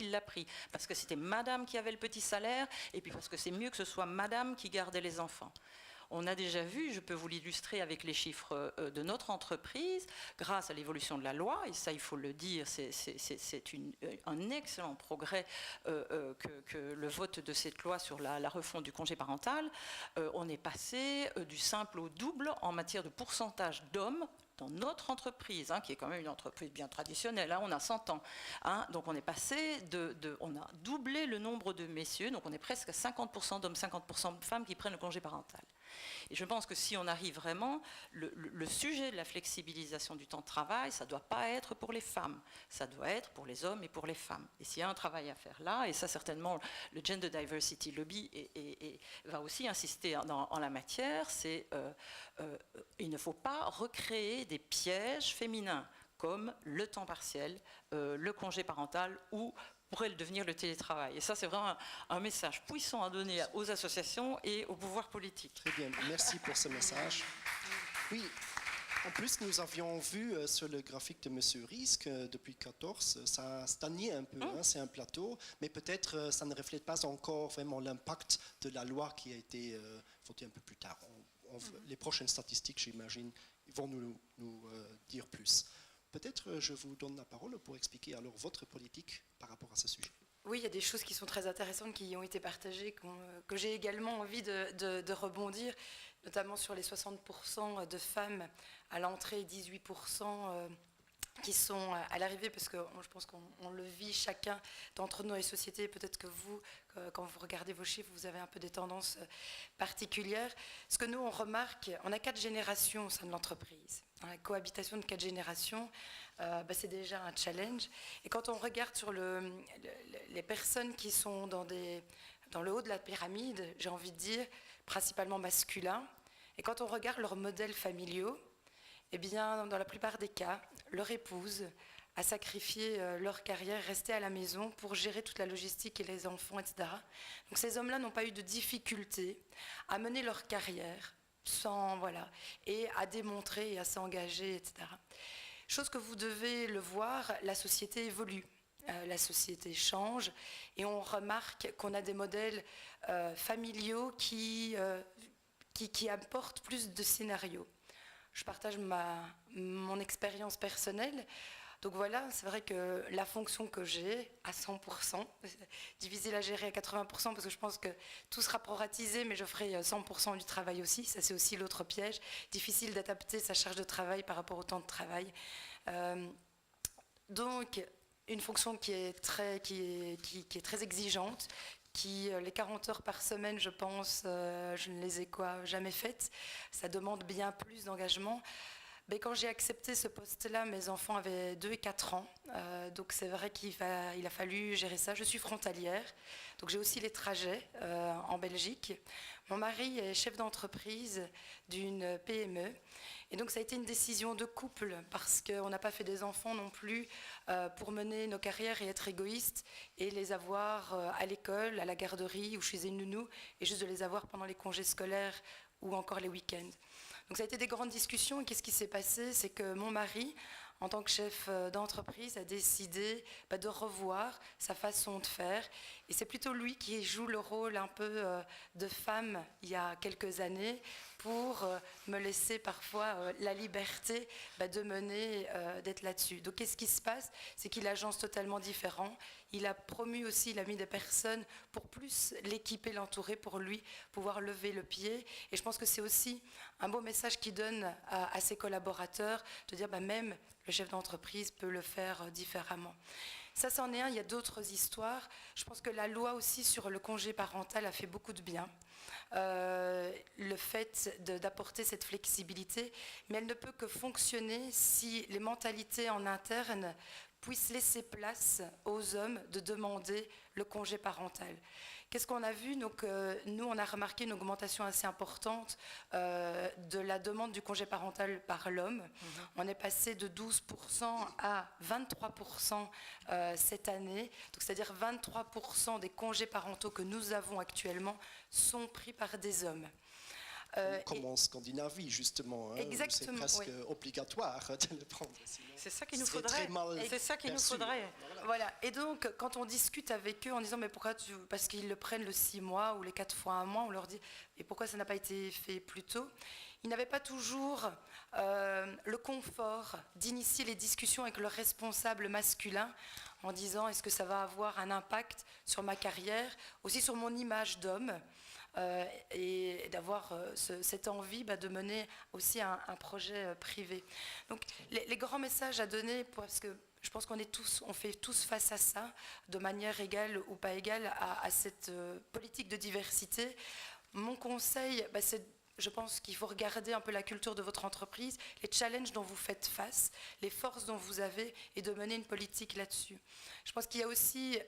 l'a pris, parce que c'était madame qui avait le petit salaire, et puis parce que c'est mieux que ce soit madame qui gardait les enfants. On a déjà vu, je peux vous l'illustrer avec les chiffres de notre entreprise, grâce à l'évolution de la loi, et ça il faut le dire, c'est un excellent progrès que le vote de cette loi sur la refonte du congé parental. On est passé du simple au double en matière de pourcentage d'hommes dans notre entreprise, hein, qui est quand même une entreprise bien traditionnelle, hein, on a 100 ans. Hein, donc on est passé on a doublé le nombre de messieurs, donc on est presque à 50% d'hommes, 50% de femmes qui prennent le congé parental. Et je pense que si on arrive vraiment, le sujet de la flexibilisation du temps de travail, ça ne doit pas être pour les femmes, ça doit être pour les hommes et pour les femmes. Et s'il y a un travail à faire là, et ça certainement le Gender Diversity Lobby va aussi insister en la matière, c'est il ne faut pas recréer des pièges féminins comme le temps partiel, le congé parental ou pourrait le devenir le télétravail. Et ça, c'est vraiment un message puissant à donner aux associations et au pouvoir politique. Très bien, merci pour ce message. Oui, en plus, nous avions vu sur le graphique de M. Ries que depuis 2014, ça stagnait un peu, hein, c'est un plateau, mais peut-être ça ne reflète pas encore vraiment l'impact de la loi qui a été votée un peu plus tard. Les prochaines statistiques, j'imagine, vont nous dire plus. Peut-être je vous donne la parole pour expliquer alors votre politique par rapport à ce sujet. Oui, il y a des choses qui sont très intéressantes qui ont été partagées, que j'ai également envie de rebondir, notamment sur les 60% de femmes à l'entrée, 18% qui sont à l'arrivée, parce que je pense qu'on le vit chacun d'entre nous dans les sociétés. Peut-être que vous, quand vous regardez vos chiffres, vous avez un peu des tendances particulières. Ce que nous, on remarque, on a 4 générations au sein de l'entreprise. La cohabitation de 4 générations, c'est déjà un challenge. Et quand on regarde sur les personnes qui sont dans le haut de la pyramide, j'ai envie de dire, principalement masculins, et quand on regarde leurs modèles familiaux, eh bien, dans la plupart des cas, leur épouse à sacrifier leur carrière, rester à la maison pour gérer toute la logistique et les enfants, etc. Donc ces hommes-là n'ont pas eu de difficulté à mener leur carrière sans, voilà, et à démontrer et à s'engager, etc. Chose que vous devez le voir, la société évolue. La société change et on remarque qu'on a des modèles familiaux qui apportent plus de scénarios. Je partage mon expérience personnelle. Donc voilà, c'est vrai que la fonction que j'ai à 100%, difficile à gérer à 80% parce que je pense que tout sera proratisé, mais je ferai 100% du travail aussi. Ça, c'est aussi l'autre piège. Difficile d'adapter sa charge de travail par rapport au temps de travail. Donc, une fonction qui est très exigeante, les 40 heures par semaine, je pense, je ne les ai jamais faites. Ça demande bien plus d'engagement. Mais quand j'ai accepté ce poste-là, mes enfants avaient 2 et 4 ans. Donc c'est vrai qu'il a fallu gérer ça. Je suis frontalière, donc j'ai aussi les trajets en Belgique. Mon mari est chef d'entreprise d'une PME. Et donc ça a été une décision de couple parce qu'on n'a pas fait des enfants non plus pour mener nos carrières et être égoïste et les avoir à l'école, à la garderie ou chez une nounou et juste de les avoir pendant les congés scolaires ou encore les week-ends. Donc ça a été des grandes discussions et qu'est-ce qui s'est passé? C'est que mon mari, en tant que chef d'entreprise, a décidé de revoir sa façon de faire. Et c'est plutôt lui qui joue le rôle un peu de femme il y a quelques années pour me laisser parfois la liberté de mener, d'être là-dessus. Donc qu'est-ce qui se passe? C'est qu'il agence totalement différent. Il a promu aussi, il a mis des personnes pour plus l'équiper, l'entourer, pour lui pouvoir lever le pied. Et je pense que c'est aussi un beau message qu'il donne à ses collaborateurs, de dire même le chef d'entreprise peut le faire différemment. Ça, c'en est un. Il y a d'autres histoires. Je pense que la loi aussi sur le congé parental a fait beaucoup de bien. Le fait d'apporter cette flexibilité, mais elle ne peut que fonctionner si les mentalités en interne puissent laisser place aux hommes de demander le congé parental. Qu'est-ce qu'on a vu? Donc, nous, on a remarqué une augmentation assez importante de la demande du congé parental par l'homme. On est passé de 12% à 23% cette année. Donc, c'est-à-dire 23% des congés parentaux que nous avons actuellement sont pris par des hommes. Comme en Scandinavie, justement. Exactement, c'est presque obligatoire de le prendre. C'est ça qu'il nous faudrait. C'est ça qu'il nous faudrait. Voilà. Et donc, quand on discute avec eux en disant mais pourquoi parce qu'ils le prennent le 6 mois ou les 4 fois un mois, on leur dit et pourquoi ça n'a pas été fait plus tôt? Ils n'avaient pas toujours le confort d'initier les discussions avec leur responsable masculin en disant est-ce que ça va avoir un impact sur ma carrière, aussi sur mon image d'homme. Et d'avoir cette envie de mener aussi un projet privé. Donc les grands messages à donner, parce que je pense on fait tous face à ça, de manière égale ou pas égale à cette politique de diversité. Mon conseil, c'est je pense qu'il faut regarder un peu la culture de votre entreprise, les challenges dont vous faites face, les forces dont vous avez et de mener une politique là-dessus. Je pense qu'il y a aussi,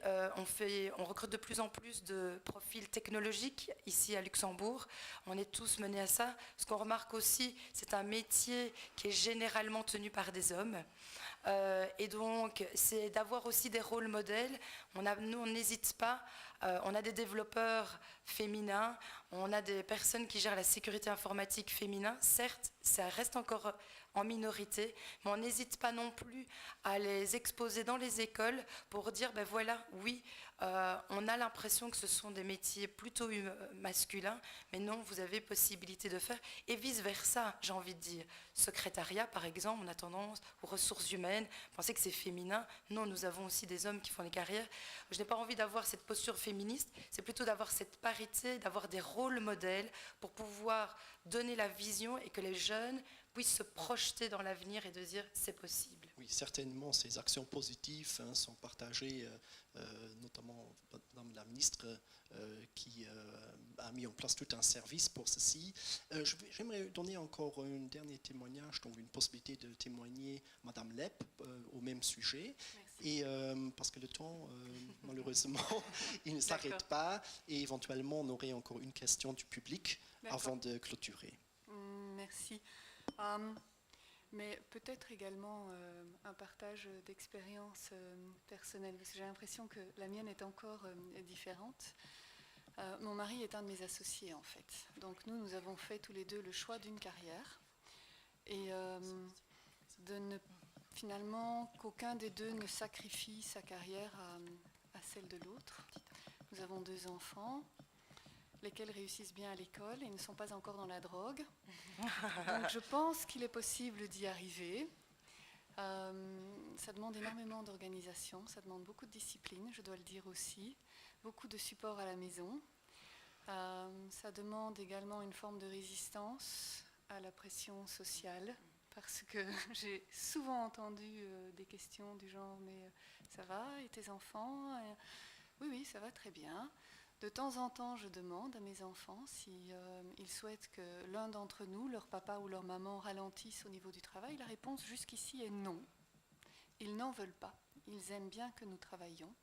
on recrute de plus en plus de profils technologiques ici à Luxembourg. On est tous menés à ça. Ce qu'on remarque aussi, c'est un métier qui est généralement tenu par des hommes. Et donc, c'est d'avoir aussi des rôles modèles. Nous, on n'hésite pas. On a des développeurs féminins, on a des personnes qui gèrent la sécurité informatique féminin. Certes, ça reste encore en minorité, mais on n'hésite pas non plus à les exposer dans les écoles pour dire, voilà, oui, on a l'impression que ce sont des métiers plutôt masculins, mais non, vous avez possibilité de faire. Et vice-versa, j'ai envie de dire. Secrétariat, par exemple, on a tendance, aux ressources humaines, penser que c'est féminin. Non, nous avons aussi des hommes qui font des carrières. Je n'ai pas envie d'avoir cette posture féministe, c'est plutôt d'avoir cette parité, d'avoir des rôles modèles pour pouvoir donner la vision et que les jeunes puissent se projeter dans l'avenir et de dire c'est possible. Oui, certainement, ces actions positives sont partagées, notamment Madame la ministre qui a mis en place tout un service pour ceci. J'aimerais donner encore un dernier témoignage, donc une possibilité de témoigner Madame Lepp au même sujet. Merci. Et parce que le temps, malheureusement, il ne s'arrête pas. Et éventuellement, on aurait encore une question du public avant de clôturer. Merci. mais peut-être également un partage d'expériences personnelles, parce que j'ai l'impression que la mienne est encore différente. Mon mari est un de mes associés en fait, donc nous avons fait tous les deux le choix d'une carrière et finalement qu'aucun des deux ne sacrifie sa carrière à celle de l'autre. Nous avons 2 enfants, lesquels réussissent bien à l'école et ne sont pas encore dans la drogue. Donc je pense qu'il est possible d'y arriver. Ça demande énormément d'organisation, ça demande beaucoup de discipline, je dois le dire aussi, beaucoup de support à la maison. Ça demande également une forme de résistance à la pression sociale, parce que j'ai souvent entendu des questions du genre « mais ça va, et tes enfants ?» Oui, ça va très bien. De temps en temps, je demande à mes enfants s'ils souhaitent que l'un d'entre nous, leur papa ou leur maman, ralentisse au niveau du travail. La réponse jusqu'ici est non. Ils n'en veulent pas. Ils aiment bien que nous travaillions.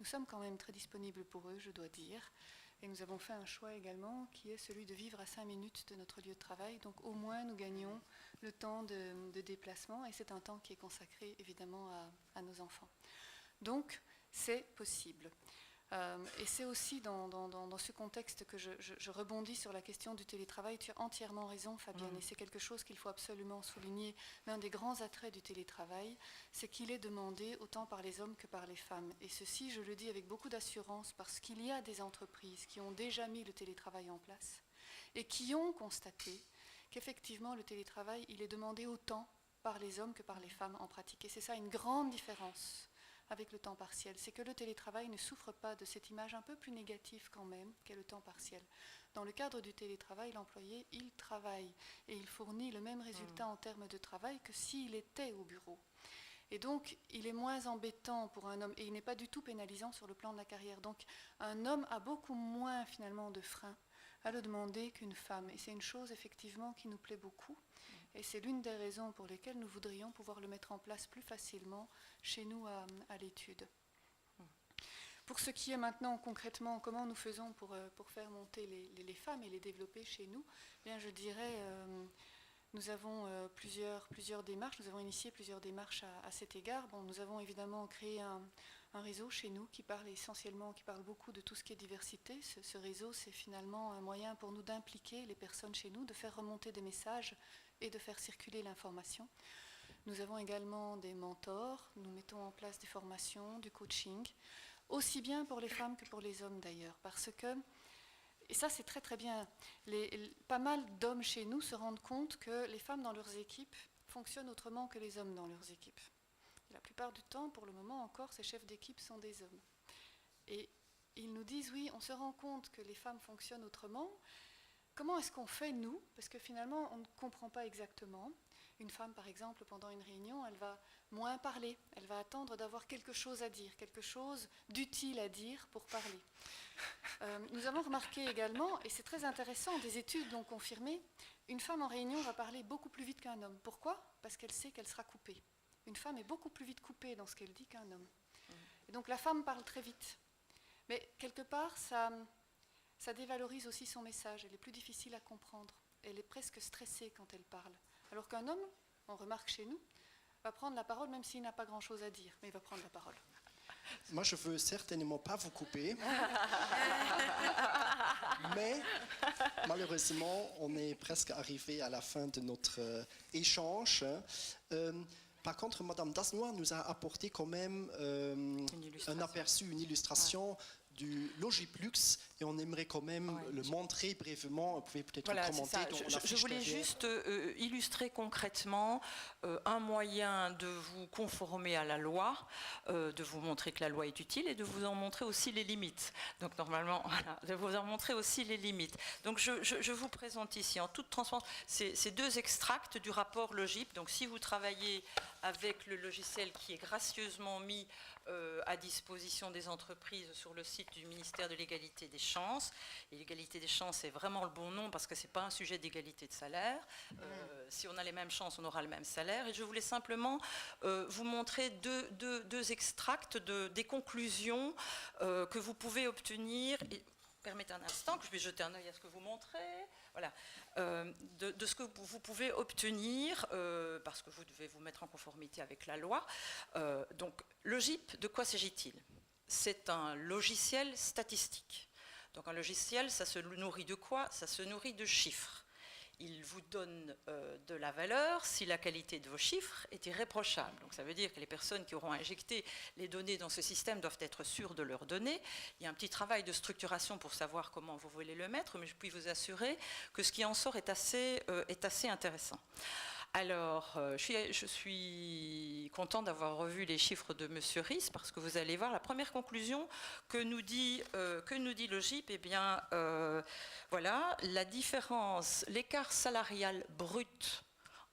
Nous sommes quand même très disponibles pour eux, je dois dire. Et nous avons fait un choix également qui est celui de vivre à 5 minutes de notre lieu de travail. Donc au moins, nous gagnons le temps de déplacement et c'est un temps qui est consacré évidemment à nos enfants. Donc, c'est possible. Et c'est aussi dans ce contexte que je rebondis sur la question du télétravail. Tu as entièrement raison, Fabienne, et c'est quelque chose qu'il faut absolument souligner. L'un des grands attraits du télétravail, c'est qu'il est demandé autant par les hommes que par les femmes. Et ceci, je le dis avec beaucoup d'assurance, parce qu'il y a des entreprises qui ont déjà mis le télétravail en place et qui ont constaté qu'effectivement, le télétravail, il est demandé autant par les hommes que par les femmes en pratique. Et c'est ça une grande différence avec le temps partiel, c'est que le télétravail ne souffre pas de cette image un peu plus négative quand même qu'est le temps partiel. Dans le cadre du télétravail, l'employé, il travaille et il fournit le même résultat en termes de travail que s'il était au bureau. Et donc, il est moins embêtant pour un homme et il n'est pas du tout pénalisant sur le plan de la carrière. Donc, un homme a beaucoup moins finalement de freins à le demander qu'une femme. Et c'est une chose effectivement qui nous plaît beaucoup. Et c'est l'une des raisons pour lesquelles nous voudrions pouvoir le mettre en place plus facilement chez nous à l'étude. Pour ce qui est maintenant concrètement, comment nous faisons pour faire monter les femmes et les développer chez nous, bien, je dirais, nous avons plusieurs démarches, nous avons initié plusieurs démarches à cet égard. Bon, nous avons évidemment créé un réseau chez nous qui parle beaucoup de tout ce qui est diversité. Ce réseau, c'est finalement un moyen pour nous d'impliquer les personnes chez nous, de faire remonter des messages et de faire circuler l'information. Nous avons également des mentors, nous mettons en place des formations, du coaching, aussi bien pour les femmes que pour les hommes d'ailleurs, parce que, et ça c'est très très bien, pas mal d'hommes chez nous se rendent compte que les femmes dans leurs équipes fonctionnent autrement que les hommes dans leurs équipes. La plupart du temps, pour le moment encore, ces chefs d'équipe sont des hommes. Et ils nous disent, oui, on se rend compte que les femmes fonctionnent autrement. Comment est-ce qu'on fait, nous? Parce que finalement, on ne comprend pas exactement. Une femme, par exemple, pendant une réunion, elle va moins parler. Elle va attendre d'avoir quelque chose à dire, quelque chose d'utile à dire pour parler. Nous avons remarqué également, et c'est très intéressant, des études l'ont confirmé, une femme en réunion va parler beaucoup plus vite qu'un homme. Pourquoi? Parce qu'elle sait qu'elle sera coupée. Une femme est beaucoup plus vite coupée dans ce qu'elle dit qu'un homme. Et donc la femme parle très vite. Mais quelque part, ça dévalorise aussi son message. Elle est plus difficile à comprendre. Elle est presque stressée quand elle parle. Alors qu'un homme, on remarque chez nous, va prendre la parole même s'il n'a pas grand-chose à dire, mais il va prendre la parole. Moi, je ne veux certainement pas vous couper. Mais malheureusement, on est presque arrivé à la fin de notre échange. Par contre, Madame Dasnois nous a apporté quand même un aperçu, une illustration du Logiplux, et on aimerait quand même le montrer brièvement. Vous pouvez peut-être le commenter. Je voulais juste illustrer concrètement un moyen de vous conformer à la loi, de vous montrer que la loi est utile et de vous en montrer aussi les limites. Donc normalement, voilà, de vous en montrer aussi les limites. Donc je vous présente ici en toute transparence ces 2 extracts du rapport Logip. Donc si vous travaillez avec le logiciel qui est gracieusement mis à disposition des entreprises sur le site du ministère de l'égalité des chances. Et l'égalité des chances, c'est vraiment le bon nom parce que ce n'est pas un sujet d'égalité de salaire. Si on a les mêmes chances, on aura le même salaire. Et je voulais simplement vous montrer deux extracts des conclusions que vous pouvez obtenir. Et permettez un instant que je vais jeter un œil à ce que vous montrez. Voilà. de ce que vous pouvez obtenir, parce que vous devez vous mettre en conformité avec la loi. Donc, le GIP, de quoi s'agit-il? C'est un logiciel statistique. Donc un logiciel, ça se nourrit de quoi? Ça se nourrit de chiffres. Il vous donne de la valeur si la qualité de vos chiffres est irréprochable. Donc ça veut dire que les personnes qui auront injecté les données dans ce système doivent être sûres de leurs données. Il y a un petit travail de structuration pour savoir comment vous voulez le mettre, mais je puis vous assurer que ce qui en sort est assez intéressant. Alors, je suis content d'avoir revu les chiffres de M. Ries, parce que vous allez voir la première conclusion que nous dit le GIP, eh bien, voilà, la différence, l'écart salarial brut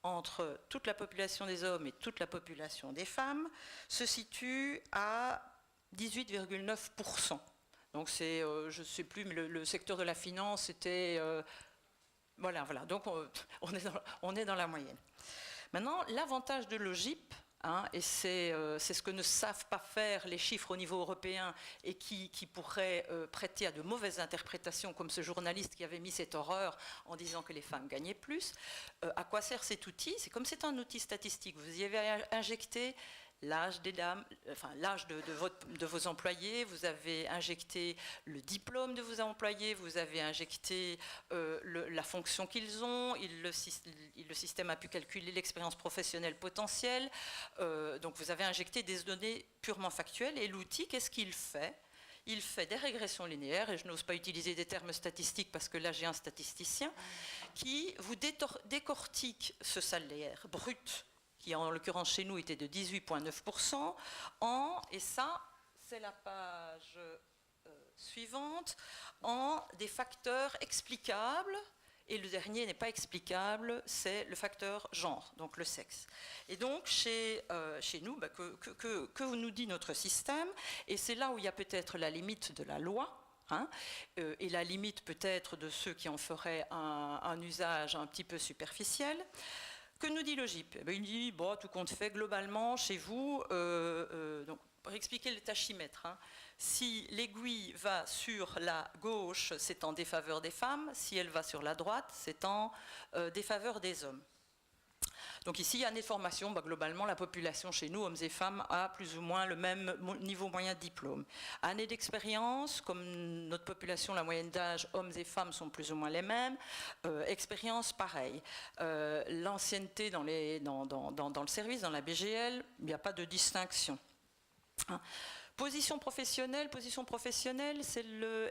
entre toute la population des hommes et toute la population des femmes se situe à 18,9%. Donc c'est, je ne sais plus, mais le secteur de la finance était... Voilà, donc on est dans la moyenne. Maintenant, l'avantage de l'OGIP, et c'est ce que ne savent pas faire les chiffres au niveau européen et qui pourraient prêter à de mauvaises interprétations, comme ce journaliste qui avait mis cette horreur en disant que les femmes gagnaient plus. À quoi sert cet outil? C'est comme c'est un outil statistique. Vous y avez injecté l'âge des dames, enfin l'âge de vos employés, vous avez injecté le diplôme de vos employés, vous avez injecté la fonction qu'ils ont, le système a pu calculer l'expérience professionnelle potentielle, donc vous avez injecté des données purement factuelles, et l'outil, qu'est-ce qu'il fait? Il fait des régressions linéaires, et je n'ose pas utiliser des termes statistiques parce que là j'ai un statisticien, qui vous décortique ce salaire brut, qui en l'occurrence chez nous était de 18,9%, et ça, c'est la page suivante, en des facteurs explicables, et le dernier n'est pas explicable, c'est le facteur genre, donc le sexe. Et donc chez nous, que nous dit notre système, et c'est là où il y a peut-être la limite de la loi, et la limite peut-être de ceux qui en feraient un usage un petit peu superficiel. Que nous dit le GIP? Il dit, bon, tout compte fait, globalement, chez vous, donc, pour expliquer le tachymètre, si l'aiguille va sur la gauche, c'est en défaveur des femmes, si elle va sur la droite, c'est en défaveur des hommes. Donc ici, il y a une information, globalement, la population chez nous, hommes et femmes, a plus ou moins le même niveau moyen de diplôme. Années d'expérience, comme notre population, la moyenne d'âge, hommes et femmes sont plus ou moins les mêmes. Expérience, pareil. L'ancienneté dans le service, dans la BGL, il n'y a pas de distinction. Position professionnelle, c'est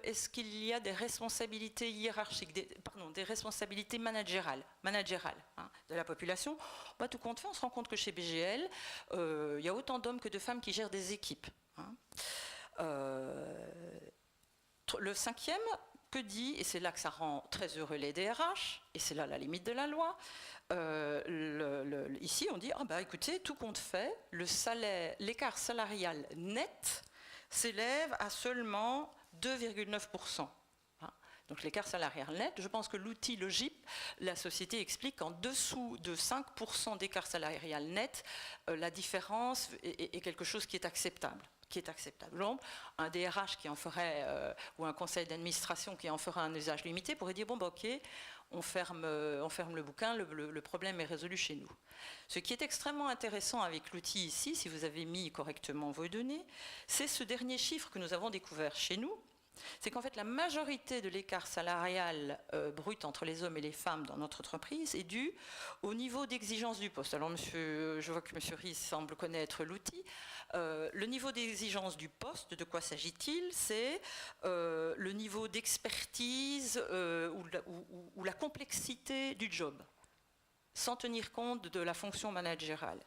est-ce qu'il y a des responsabilités hiérarchiques, des responsabilités managérales de la population? Tout compte fait, on se rend compte que chez BGL, il y a autant d'hommes que de femmes qui gèrent des équipes. Le cinquième, que dit, et c'est là que ça rend très heureux les DRH, et c'est là la limite de la loi, ici on dit, écoutez, tout compte fait, l'écart salarial net s'élève à seulement 2,9%. Donc l'écart salarial net, je pense que l'outil, le GIP, la société explique qu'en dessous de 5% d'écart salarial net, la différence est quelque chose qui est acceptable. Donc, un DRH qui en ferait, ou un conseil d'administration qui en fera un usage limité pourrait dire, ok, on ferme le bouquin, le problème est résolu chez nous. Ce qui est extrêmement intéressant avec l'outil ici, si vous avez mis correctement vos données, c'est ce dernier chiffre que nous avons découvert chez nous, c'est qu'en fait la majorité de l'écart salarial brut entre les hommes et les femmes dans notre entreprise est due au niveau d'exigence du poste. Alors je vois que M. Ries semble connaître l'outil. Le niveau d'exigence du poste, de quoi s'agit-il? C'est le niveau d'expertise ou la complexité du job, sans tenir compte de la fonction managérale.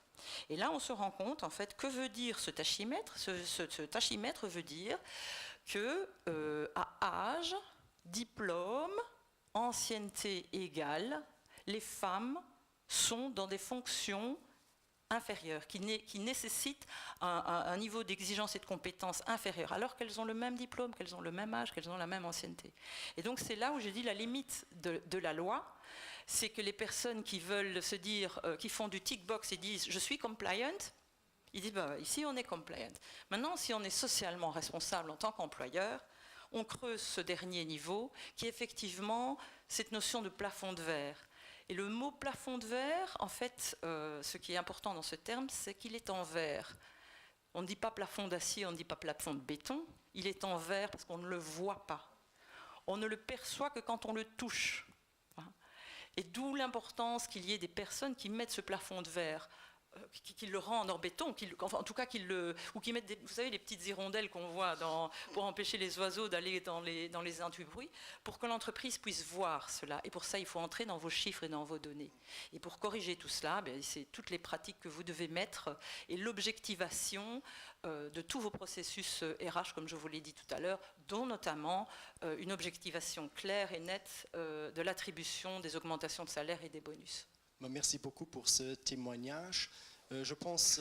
Et là, on se rend compte, en fait, que veut dire ce tachymètre? Ce tachymètre veut dire que à âge, diplôme, ancienneté égale, les femmes sont dans des fonctions inférieures, qui nécessitent un niveau d'exigence et de compétence inférieur, alors qu'elles ont le même diplôme, qu'elles ont le même âge, qu'elles ont la même ancienneté. Et donc c'est là où j'ai dit la limite de la loi, c'est que les personnes qui veulent se dire, qui font du tick box et disent « je suis compliant », ils disent ici on est compliant. Maintenant, si on est socialement responsable en tant qu'employeur, on creuse ce dernier niveau qui effectivement cette notion de plafond de verre. Et le mot plafond de verre, en fait, ce qui est important dans ce terme, c'est qu'il est en verre. On ne dit pas plafond d'acier, on ne dit pas plafond de béton, il est en verre parce qu'on ne le voit pas. On ne le perçoit que quand on le touche. Et d'où l'importance qu'il y ait des personnes qui mettent ce plafond de verre, qui le rendent en béton, en tout cas ou qui mettent, vous savez, les petites hirondelles qu'on voit pour empêcher les oiseaux d'aller dans les intubruits, pour que l'entreprise puisse voir cela. Et pour ça, il faut entrer dans vos chiffres et dans vos données. Et pour corriger tout cela, c'est toutes les pratiques que vous devez mettre et l'objectivation de tous vos processus RH, comme je vous l'ai dit tout à l'heure, dont notamment une objectivation claire et nette de l'attribution des augmentations de salaire et des bonus. Merci beaucoup pour ce témoignage. Je pense,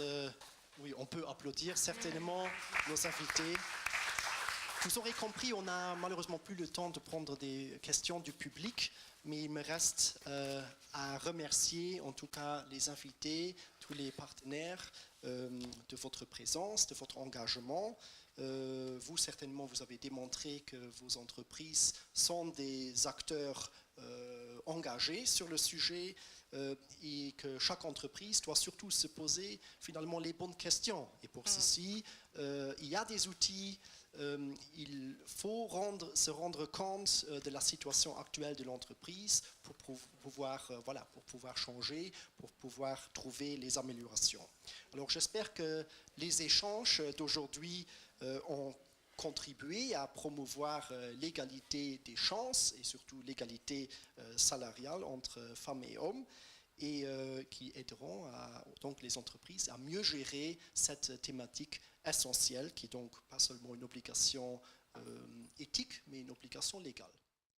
oui, on peut applaudir certainement nos invités. Vous aurez compris, on n'a malheureusement plus le temps de prendre des questions du public, mais il me reste à remercier en tout cas les invités, tous les partenaires de votre présence, de votre engagement. Vous, certainement, vous avez démontré que vos entreprises sont des acteurs engagés sur le sujet et que chaque entreprise doit surtout se poser finalement les bonnes questions. Et pour ceci, il y a des outils, il faut se rendre compte de la situation actuelle de l'entreprise pour pouvoir changer, pour pouvoir trouver les améliorations. Alors j'espère que les échanges d'aujourd'hui ont contribué à promouvoir l'égalité des chances et surtout l'égalité salariale entre femmes et hommes et qui aideront donc les entreprises à mieux gérer cette thématique essentielle qui est donc pas seulement une obligation éthique mais une obligation légale.